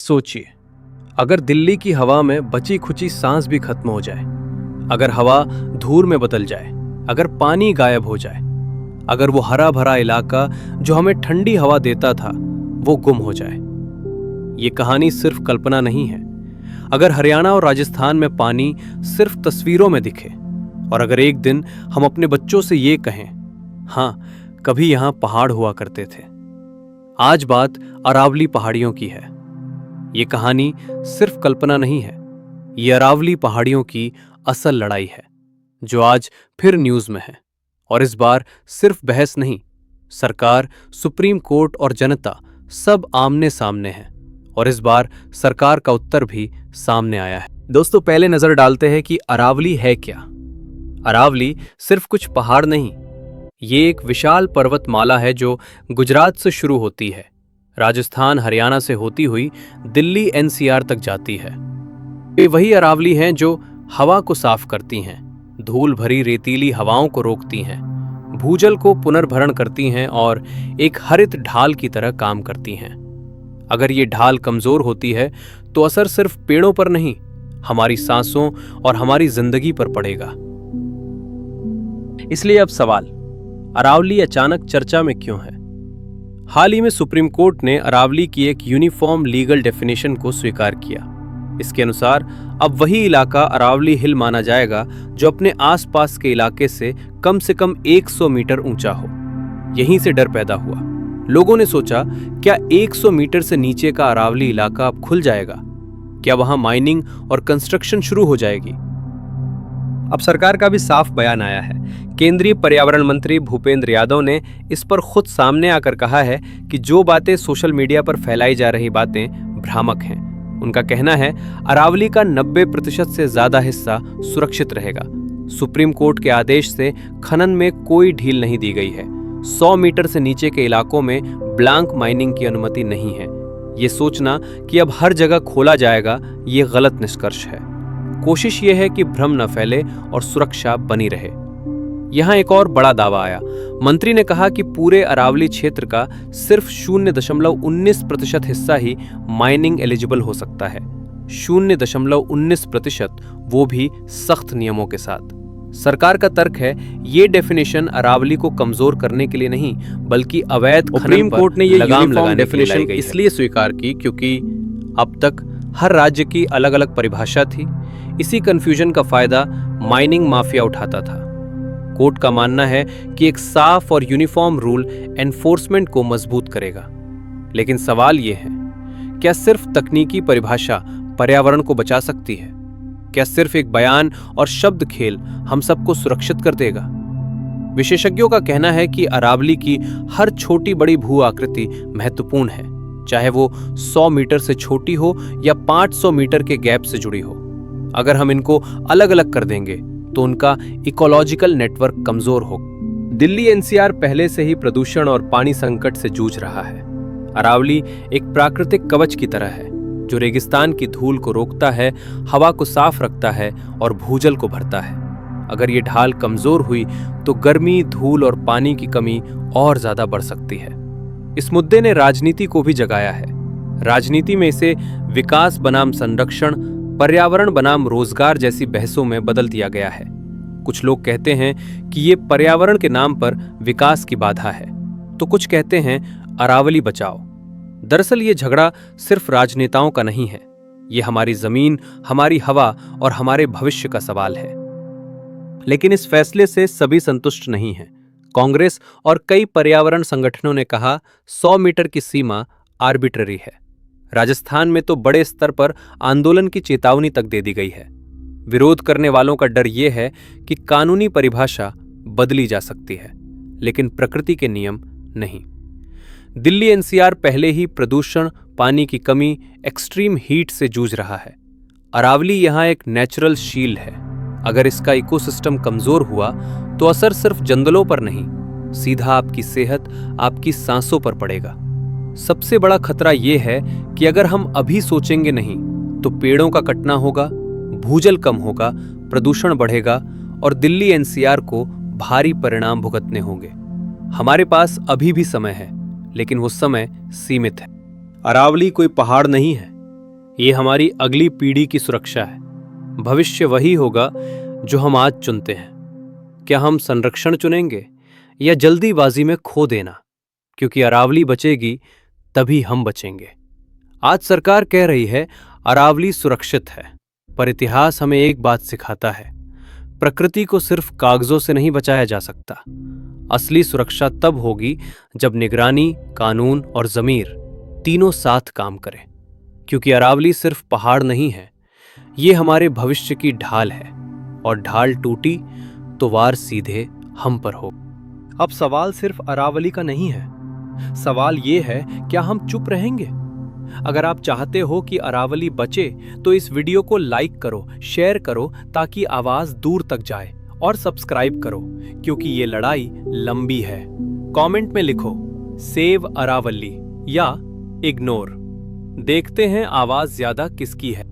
सोचिए, अगर दिल्ली की हवा में बची खुची सांस भी खत्म हो जाए, अगर हवा धूल में बदल जाए, अगर पानी गायब हो जाए, अगर वो हरा भरा इलाका जो हमें ठंडी हवा देता था वो गुम हो जाए। ये कहानी सिर्फ कल्पना नहीं है। अगर हरियाणा और राजस्थान में पानी सिर्फ तस्वीरों में दिखे, और अगर एक दिन हम अपने बच्चों से ये कहें, हाँ कभी यहां पहाड़ हुआ करते थे। आज बात अरावली पहाड़ियों की है। ये कहानी सिर्फ कल्पना नहीं है, ये अरावली पहाड़ियों की असल लड़ाई है जो आज फिर न्यूज में है। और इस बार सिर्फ बहस नहीं, सरकार, सुप्रीम कोर्ट और जनता सब आमने सामने हैं। और इस बार सरकार का उत्तर भी सामने आया है। दोस्तों, पहले नजर डालते हैं कि अरावली है क्या। अरावली सिर्फ कुछ पहाड़ नहीं, ये एक विशाल पर्वतमाला है जो गुजरात से शुरू होती है, राजस्थान हरियाणा से होती हुई दिल्ली एनसीआर तक जाती है। ये वही अरावली हैं जो हवा को साफ करती हैं, धूल भरी रेतीली हवाओं को रोकती हैं, भूजल को पुनर्भरण करती हैं और एक हरित ढाल की तरह काम करती हैं। अगर ये ढाल कमजोर होती है तो असर सिर्फ पेड़ों पर नहीं, हमारी सांसों और हमारी जिंदगी पर पड़ेगा। इसलिए अब सवाल, अरावली अचानक चर्चा में क्यों है? हाल ही में सुप्रीम कोर्ट ने अरावली की एक यूनिफॉर्म लीगल डेफिनेशन को स्वीकार किया। इसके अनुसार अब वही इलाका अरावली हिल माना जाएगा जो अपने आसपास के इलाके से कम 100 मीटर ऊंचा हो। यहीं से डर पैदा हुआ। लोगों ने सोचा, क्या 100 मीटर से नीचे का अरावली इलाका अब खुल जाएगा? क्या वहां माइनिंग और कंस्ट्रक्शन शुरू हो जाएगी? अब सरकार का भी साफ बयान आया है। केंद्रीय पर्यावरण मंत्री भूपेंद्र यादव ने इस पर खुद सामने आकर कहा है कि जो बातें सोशल मीडिया पर फैलाई जा रही बातें भ्रामक हैं। उनका कहना है, अरावली का 90% से ज्यादा हिस्सा सुरक्षित रहेगा। सुप्रीम कोर्ट के आदेश से खनन में कोई ढील नहीं दी गई है। 100 मीटर से नीचे के इलाकों में ब्लैंक माइनिंग की अनुमति नहीं है। ये सोचना कि अब हर जगह खोला जाएगा, ये गलत निष्कर्ष है। कोशिश ये है कि भ्रम न फैले और सुरक्षा बनी रहे। यहां एक और बड़ा दावा आया। मंत्री ने कहा कि पूरे अरावली क्षेत्र का सिर्फ 0.19% हिस्सा ही माइनिंग एलिजिबल हो सकता है। 0.19%, वो भी सख्त नियमों के साथ। सरकार का तर्क है, ये डेफिनेशन अरावली को कमजोर करने के लिए नहीं, बल्कि अवैध सुप्रीम कोर्ट ने ये लगाम लगाने डेफिनेशन इसलिए स्वीकार की क्योंकि अब तक हर राज्य की अलग अलग परिभाषा थी। इसी कंफ्यूजन का फायदा माइनिंग माफिया उठाता था। कोर्ट का मानना है कि एक साफ और यूनिफॉर्म रूल एनफोर्समेंट को मजबूत करेगा। लेकिन सवाल यह है, क्या सिर्फ तकनीकी परिभाषा पर्यावरण को बचा सकती है? क्या सिर्फ एक बयान और शब्द खेल हम सबको सुरक्षित कर देगा? विशेषज्ञों का कहना है कि अरावली की हर छोटी बड़ी भू आकृति महत्वपूर्ण है, चाहे वो 100 मीटर से छोटी हो या 500 मीटर के गैप से जुड़ी हो। अगर हम इनको अलग अलग कर देंगे तो उनका इकोलॉजिकल नेटवर्क कमजोर होगा। दिल्ली एनसीआर पहले से ही प्रदूषण और पानी संकट से जूझ रहा है। अरावली एक प्राकृतिक कवच की तरह है जो रेगिस्तान की धूल को रोकता है, हवा को साफ रखता है और भूजल को भरता है। अगर ये ढाल कमजोर हुई तो गर्मी, धूल और पानी की कमी और ज्यादा बढ़ सकती है। इस मुद्दे ने राजनीति को भी जगाया है। राजनीति में इसे विकास बनाम संरक्षण, पर्यावरण बनाम रोजगार जैसी बहसों में बदल दिया गया है। कुछ लोग कहते हैं कि ये पर्यावरण के नाम पर विकास की बाधा है, तो कुछ कहते हैं अरावली बचाओ। दरअसल ये झगड़ा सिर्फ राजनेताओं का नहीं है, ये हमारी जमीन, हमारी हवा और हमारे भविष्य का सवाल है। लेकिन इस फैसले से सभी संतुष्ट नहीं हैं। कांग्रेस और कई पर्यावरण संगठनों ने कहा 100 मीटर की सीमा आर्बिट्ररी है। राजस्थान में तो बड़े स्तर पर आंदोलन की चेतावनी तक दे दी गई है। विरोध करने वालों का डर यह है कि कानूनी परिभाषा बदली जा सकती है, लेकिन प्रकृति के नियम नहीं। दिल्ली एनसीआर पहले ही प्रदूषण, पानी की कमी, एक्सट्रीम हीट से जूझ रहा है। अरावली यहां एक नेचुरल शील्ड है। अगर इसका इकोसिस्टम कमजोर हुआ तो असर सिर्फ जंगलों पर नहीं, सीधा आपकी सेहत, आपकी सांसों पर पड़ेगा। सबसे बड़ा खतरा यह है कि अगर हम अभी सोचेंगे नहीं तो पेड़ों का कटना होगा, भूजल कम होगा, प्रदूषण बढ़ेगा और दिल्ली एनसीआर को भारी परिणाम भुगतने होंगे। हमारे पास अभी भी समय है, लेकिन वो समय सीमित है। अरावली कोई पहाड़ नहीं है, ये हमारी अगली पीढ़ी की सुरक्षा है। भविष्य वही होगा जो हम आज चुनते हैं। क्या हम संरक्षण चुनेंगे या जल्दीबाजी में खो देना? क्योंकि अरावली बचेगी तभी हम बचेंगे। आज सरकार कह रही है अरावली सुरक्षित है, पर इतिहास हमें एक बात सिखाता है, प्रकृति को सिर्फ कागजों से नहीं बचाया जा सकता। असली सुरक्षा तब होगी जब निगरानी, कानून और ज़मीर तीनों साथ काम करें। क्योंकि अरावली सिर्फ पहाड़ नहीं है, ये हमारे भविष्य की ढाल है, और ढाल टूटी तो वार सीधे हम पर हो। अब सवाल सिर्फ अरावली का नहीं है, सवाल ये है, क्या हम चुप रहेंगे? अगर आप चाहते हो कि अरावली बचे तो इस वीडियो को लाइक करो, शेयर करो ताकि आवाज दूर तक जाए, और सब्सक्राइब करो क्योंकि ये लड़ाई लंबी है। कमेंट में लिखो सेव अरावली या इग्नोर। देखते हैं आवाज ज्यादा किसकी है।